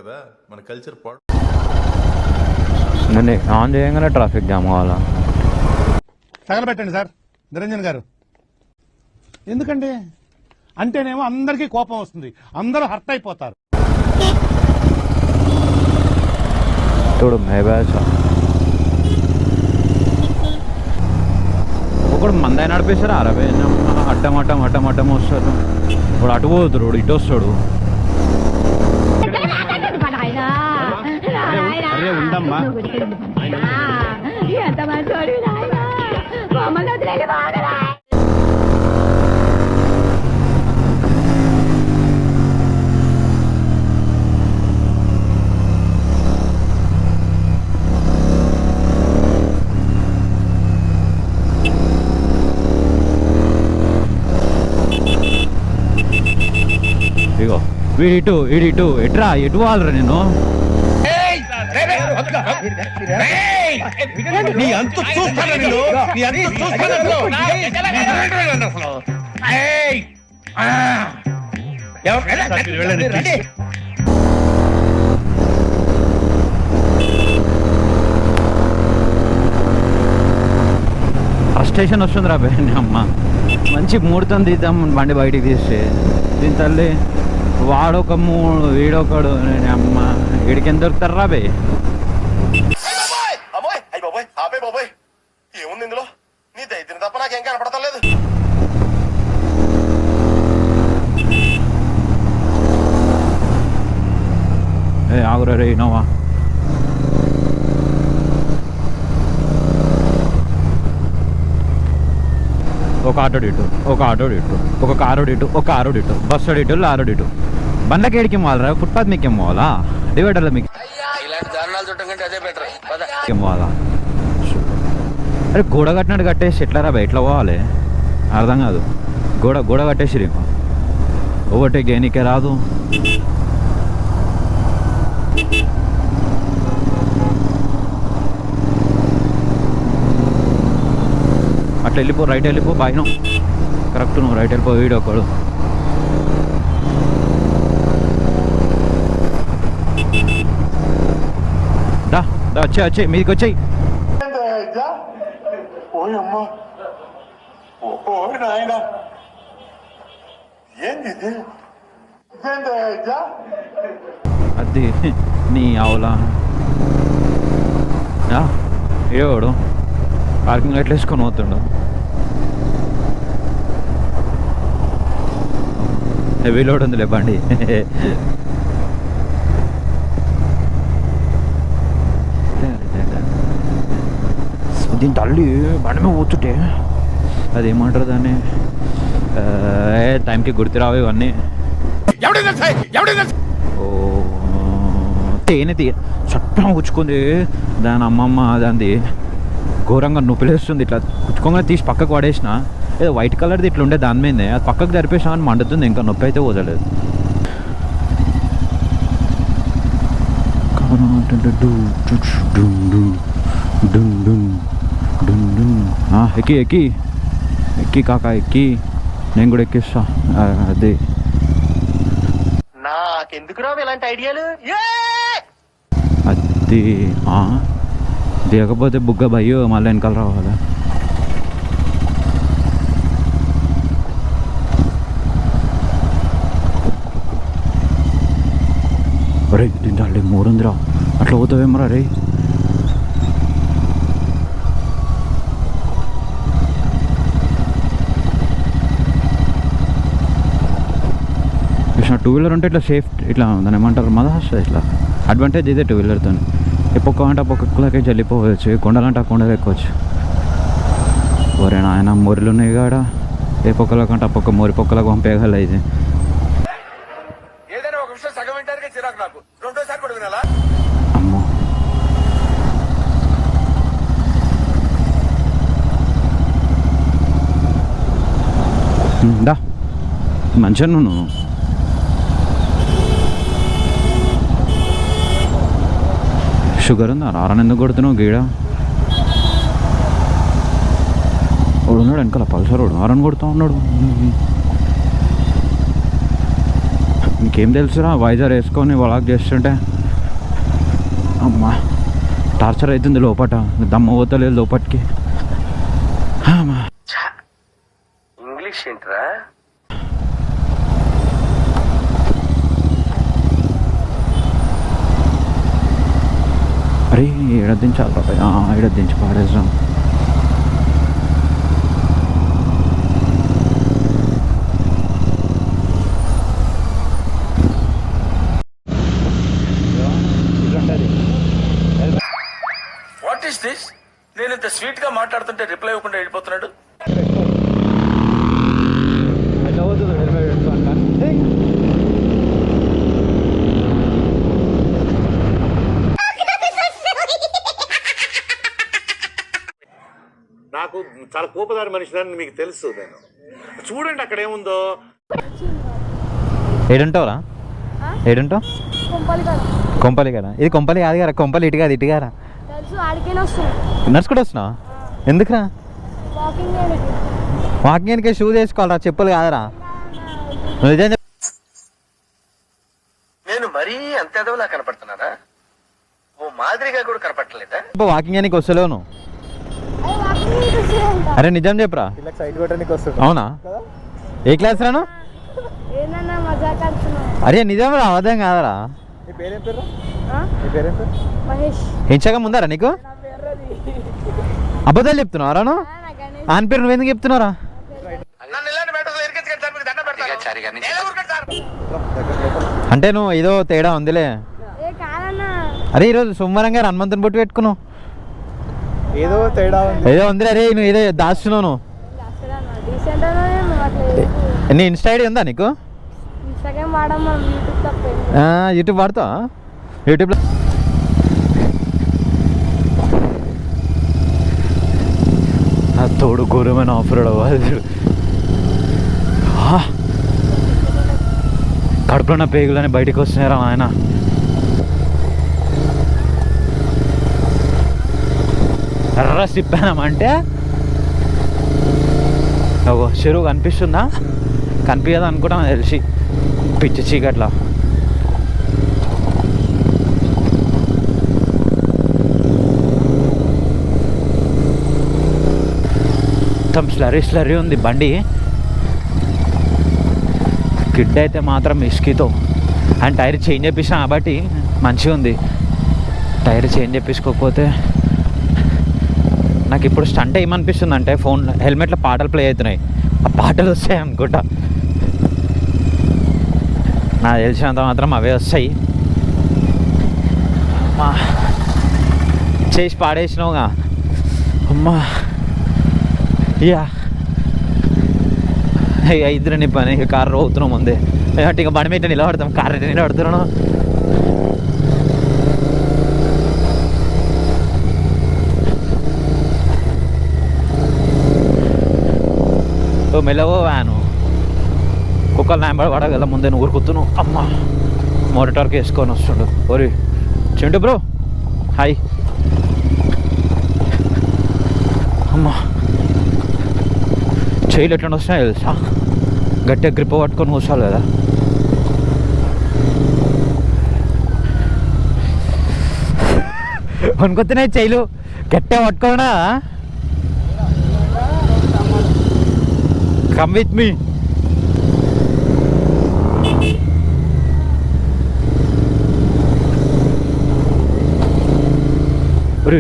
కదా మన కల్చర్ పాడు. ఆన్ చేయగానే ట్రాఫిక్ జామ్ కావాలా? తగలబెట్టండి సార్ నిరంజన్ గారు. ఎందుకండి అంటేనేమో అందరికీ కోపం వస్తుంది, అందరూ హర్ట్ అయిపోతారు. చూడు ఒకడు మందాయి నడిపేశారు అరవై అట్టమట్టం అట్టమట్టం వస్తారు. ఇప్పుడు అటు పోతుడు ఇటు వస్తాడు. ఉండమ్మా ఇగో వీడిటు వీడిటు ఎట్రా ఎటు వాళ్ళరా నేను ఫ్రస్ట్రేషన్ వస్తుంది రా అమ్మ. మంచి ముహూర్తం తీద్దాం బండి బయటికి తీస్తే దీని తల్లి వాడొక వీడొకడు. అమ్మ వీడికి ఎంత దొరుకుతారు రా బే. ఏముంది ఇందులో? నీ దైత్యం తప్ప నాకేం కనపడతలేదు. ఆగురా రే ఇనోవా. ఒక ఆటో ఇటు ఒక ఆటో ఇటు ఒక కారు ఇటు ఒక కారు ఇటు బస్సు ఇటు లారీ ఇటు. బండ్లకి ఏడికి పోవాలరా? ఫుట్పాత్ మీకు ఏం పోవాలా? డివైడర్లో మీకు ఏం పోవాలా? అరే గోడ కట్టినట్టు కట్టేసి ఎట్లా బా ఎట్లా పోవాలి అర్థం కాదు. గోడ కట్టేసి ఓవర్టేక్ చేయనీకే రాదు. అట్లా వెళ్ళిపో, రైట్ వెళ్ళిపో. బాయ్ను కరెక్ట్, నువ్వు రైట్ వెళ్ళిపో. వీడొకడు దా వచ్చే మీదికి వచ్చాయి. అది నీ ఆవులా ఏవాడు పార్కింగ్ లైట్లు వేసుకొని పోతుండు. హెవీ లోడ్ ఉందిలే బండి. దీని తల్లి బండి మీద కూర్చుంటే అదేమంటారు దాన్ని, టైంకి గుర్తురావు ఇవన్నీ. ఓ తేనె చట్టం కూర్చుకుంది దాని అమ్మమ్మ. దాన్ని ఘోరంగా నొప్పిలేస్తుంది. ఇట్లా కుచ్చుకోగానే తీసి పక్కకు పడేసిన. ఏదో వైట్ కలర్ది ఇట్లా ఉండే దాని మీదే అది పక్కకు జరిపేసినా అని మండుతుంది. ఇంకా నొప్పి అయితే వదలేదు. ఎక్కి ఎక్కి ఎక్కి కాకా ఎక్కి, నేను కూడా ఎక్కిస్తా. అదే నాకెందుకు రావు ఇలాంటి ఐడియాలు? అది దిగకపోతే బుగ్గ భయ్యో మళ్ళీ వెనకాల రావాలా? రే తింటాలి 300 అట్లా పోతావేమరా రే. టూ వీలర్ ఉంటే ఇట్లా సేఫ్, ఇట్లా దాన్ని ఏమంటారు మజా వస్తుంది. ఇట్లా అడ్వాంటేజ్ ఇదే టూ వీలర్తో. ఎప్పొక్క అంటే ఒక్కొక్కలకే చల్లిపోవచ్చు, కొండలంటే ఆ కొండలు ఎక్కొచ్చు. ఒరే నాయన మొరిలు ఉన్నాయి కాడ, ఏ పొక్కలకంటే ఆ పొక్క మొరి పొక్కలకు పంపేయగల. ఇది అమ్మో దా మంచిగా నువ్వు షుగర్ ఉందా? రారని ఎందుకు కొడుతున్నావు గీడ? వాడు ఉన్నాడు వెనకాల పల్సర్, వాడు ఆరని కొడుతూ ఉన్నాడు. ఇంకేం తెలుసురా వైజాగ్ వేసుకొని వాక్ చేస్తుంటే అమ్మా టార్చర్ అవుతుంది లోపట, దమ్మ పోతలేదు లోపటికి. అమ్మా ఇంగ్లీష్ ఏంట్రా? అరే ఈడ దించాలి బాబాయ్, ఈడ దించి పాడేసాం. What is this? నేను ఇంత స్వీట్ గా మాట్లాడుతుంటే రిప్లై ఇవ్వకుండా వెళ్ళిపోతున్నాడు. నాకు చాలా కోపదారి మనిషిని మీకు తెలుసు. నేను చూడండి అక్కడ ఏముందో. ఏడుంటావురా? ఏడుంటావు? కొంపలి కదా. ఇది కొంపలి కాదు కదా, కొంపలి ఇటు కాదు, ఇటు కారా. నడుచుకుంటూ వస్తున్నావా? ఎందుకురా? వాకింగ్కి షూ చేసుకోవాలరా, చెప్పులు కాదరా. నిజం నేను మరీ అంత ఎదవలా కనపడుతున్నారా? ఓ మాదిరిగా కూడా కనపడలేదా? వాకింగ్ అని వస్తలేవు నువ్వు. అరే నిజం చెప్పురా. అవునా? ఏ క్లాస్ రాను? అరే నిజం రా, అబద్ధం కాదరా. ఇంచగా ముందారా నీకు? అబద్ధాలు చెప్తున్నావు రాను? ఆయన పేరు నువ్వెందుకు చెప్తున్నారా? అంటే నువ్వు ఏదో తేడా ఉందిలే. అరే ఈరోజు సోమవారం గారు హనుమంతుని బొట్టు పెట్టుకున్నావు, ఏదో తేడా ఏదో ఉందిలే. అరే నువ్వు ఏదో దాస్తున్నావు. నీ ఇన్స్టా ఐడి ఉందా నీకు? యూట్యూబ్ వాడతావా? యూట్యూబ్లో తోడు ఘోరమైన ఆఫర్ కడుపులో ఉన్న పేగులని బయటకు వస్తున్నారా ఆయన. ఎర్ర సిప్పానంటే చెరువు కనిపిస్తుందా? కనిపించదు అనుకుంటా తెలిసి, పిచ్చి చీకట్లా. మొత్తం స్లరీ ఉంది బండి. కిడ్ అయితే మాత్రం ఇష్కితో. అండ్ టైర్ చేంజ్ చేపించిన కాబట్టి మంచిగా ఉంది. టైర్ చేంజ్ చేపించుకోకపోతే నాకు ఇప్పుడు స్టంట్ ఏమనిపిస్తుంది అంటే, ఫోన్ హెల్మెట్లో పాటలు ప్లే అవుతున్నాయి, ఆ పాటలు వస్తాయి అనుకుంటా. నాకు తెలిసినంత మాత్రం అవే వస్తాయి. అమ్మా చేసి పాడేసినావుగా అమ్మా. ఇక ఇద్దరు నీ పని. ఇక కారు రోగుతున్నావు ముందే, అంటే ఇక బండి మీద నిలబడతాం, కారు అయితే నిలబడుతున్నాను. మెల్లవో వ్యాను కుక్కలు నాంబడి పడగల ముందే నువ్వు ఊరుకుతున్నావు. అమ్మ మోటార్కి వేసుకొని వస్తుండు. ఓరి చింటూ బ్రో హాయ్. అమ్మా చేయలు ఎట్లా వస్తున్నాయి తెలుసా? గట్టిగా గ్రిప్ పట్టుకొని కూర్చోవాలి కదా. వనుకొస్తున్నాయి చేయలు గట్టిగా పట్టుకోనా? Come with me. Re.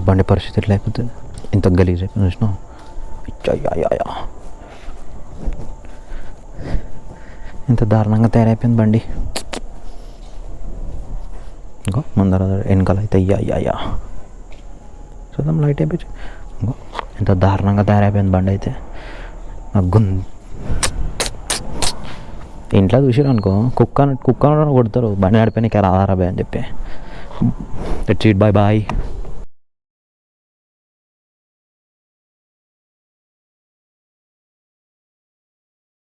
బండి పరిస్థితి ఎట్లా అయిపోతుంది? ఇంత గలీజ్ అయిపోయింది చూసినావు? ఇంత దారుణంగా తయారైపోయింది బండి. ఇంకో ముందర వెనకాల అయితే అయ్యా చూద్దాం లైట్ అయిపోయి. ఇంకో ఇంత దారుణంగా తయారైపోయింది బండి అయితే. ఇంట్లో చూసారు అనుకో, కుక్క కొడతారు బండి నడిపోయినాక రాదారా బాయ్ అని చెప్పి. Let's eat bye.